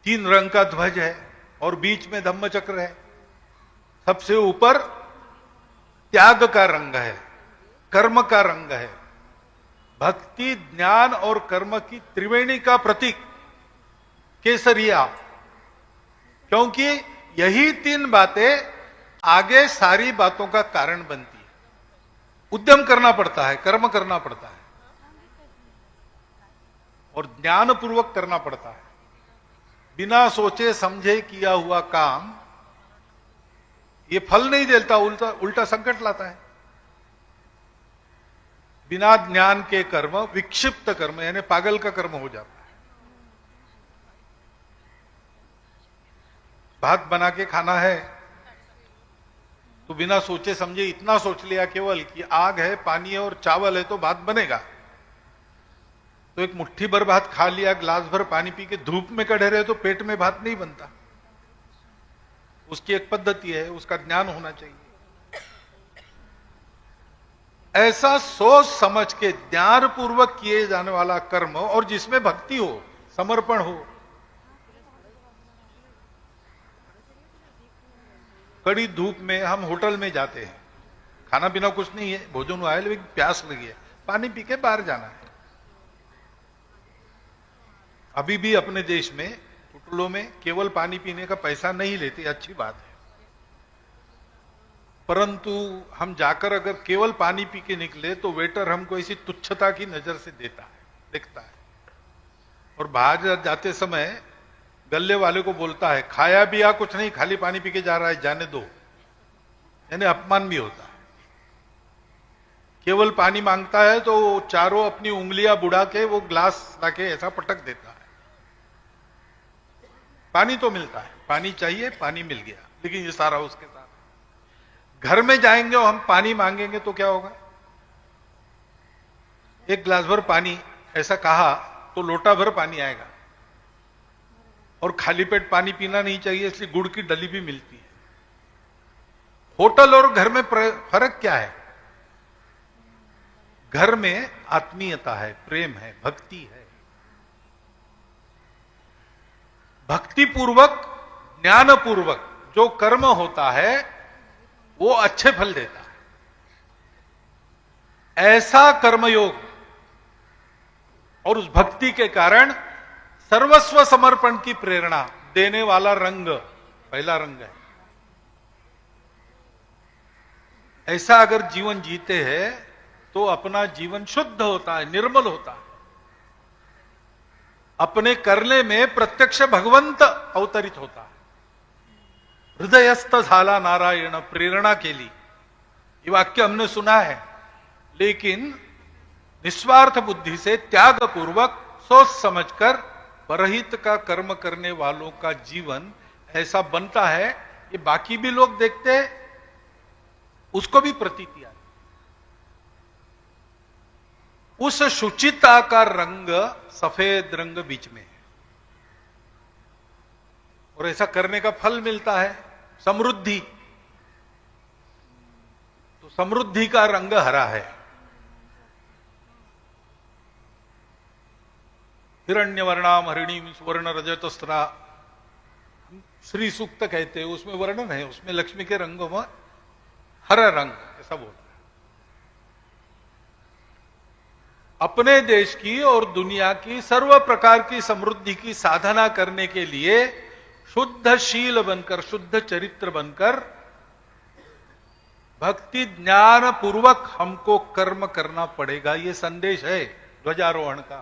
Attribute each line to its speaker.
Speaker 1: तीन रंग का ध्वज है और बीच में धम्म चक्र है। सबसे ऊपर त्याग का रंग है, कर्म का रंग है। भक्ति, ज्ञान और कर्म की त्रिवेणी का प्रतीक केसरिया, क्योंकि यही तीन बातें आगे सारी बातों का कारण बनती है। उद्यम करना पड़ता है, कर्म करना पड़ता है और ज्ञान पूर्वक करना पड़ता है। बिना सोचे समझे किया हुआ काम ये फल नहीं देता, उल्टा संकट लाता है। बिना ज्ञान के कर्म विक्षिप्त कर्म यानी पागल का कर्म हो जाता है। भात बना के खाना है तो बिना सोचे समझे इतना सोच लिया केवल कि आग है, पानी है और चावल है तो भात बनेगा। तो एक मुट्ठी भर भात खा लिया, ग्लास भर पानी पी के धूप में खड़े रहे तो पेट में भात नहीं बनता। उसकी एक पद्धति है, उसका ज्ञान होना चाहिए। ऐसा सोच समझ के ज्ञान पूर्वक किए जाने वाला कर्म और जिसमें भक्ति हो, समर्पण हो। कड़ी धूप में हम होटल में जाते हैं, खाना पीना कुछ नहीं है, भोजन आया लेकिन प्यास लगी है, पानी पी के बाहर जाना है। अभी भी अपने देश में होटलों में केवल पानी पीने का पैसा नहीं लेते, अच्छी बात है। परंतु हम जाकर अगर केवल पानी पी के निकले तो वेटर हमको ऐसी तुच्छता की नजर से देखता है और बाहर जाते समय गल्ले वाले को बोलता है, खाया पिया कुछ नहीं, खाली पानी पी के जा रहा है, जाने दो। यानी अपमान भी होता है। केवल पानी मांगता है तो चारों अपनी उंगलियां बुढ़ा के वो ग्लास लाके ऐसा पटक देता है। पानी तो मिलता है, पानी चाहिए, पानी मिल गया, लेकिन ये सारा उसके साथ। घर में जाएंगे और हम पानी मांगेंगे तो क्या होगा? एक गिलास भर पानी ऐसा कहा तो लोटा भर पानी आएगा। और खाली पेट पानी पीना नहीं चाहिए, इसलिए गुड़ की डली भी मिलती है। होटल और घर में फर्क क्या है? घर में आत्मीयता है, प्रेम है, भक्ति है। भक्ति पूर्वक, ज्ञान पूर्वक जो कर्म होता है वो अच्छे फल देता है। ऐसा कर्मयोग और उस भक्ति के कारण सर्वस्व समर्पण की प्रेरणा देने वाला रंग पहला रंग है। ऐसा अगर जीवन जीते हैं तो अपना जीवन शुद्ध होता है, निर्मल होता है। अपने करने में प्रत्यक्ष भगवंत अवतरित होता है। हृदयस्थ झाला नारायण प्रेरणा केली, ये वाक्य हमने सुना है। लेकिन निस्वार्थ बुद्धि से त्याग पूर्वक सोच समझकर परहित का कर्म करने वालों का जीवन ऐसा बनता है, ये बाकी भी लोग देखते हैं, उसको भी प्रतीति आती। उस शुचिता का रंग सफेद रंग बीच में है और ऐसा करने का फल मिलता है समृद्धि। तो समृद्धि का रंग हरा है। हिरण्यवर्णाम हरिणीम सुवर्ण रजतस्रा श्री सूक्त कहते हैं, उसमें वर्णन है, उसमें लक्ष्मी के रंगों में हरा रंग ऐसा बोलता है। अपने देश की और दुनिया की सर्व प्रकार की समृद्धि की साधना करने के लिए शुद्धशील बनकर, शुद्ध चरित्र बनकर भक्ति ज्ञान पूर्वक हमको कर्म करना पड़ेगा। ये संदेश है ध्वजारोहण का।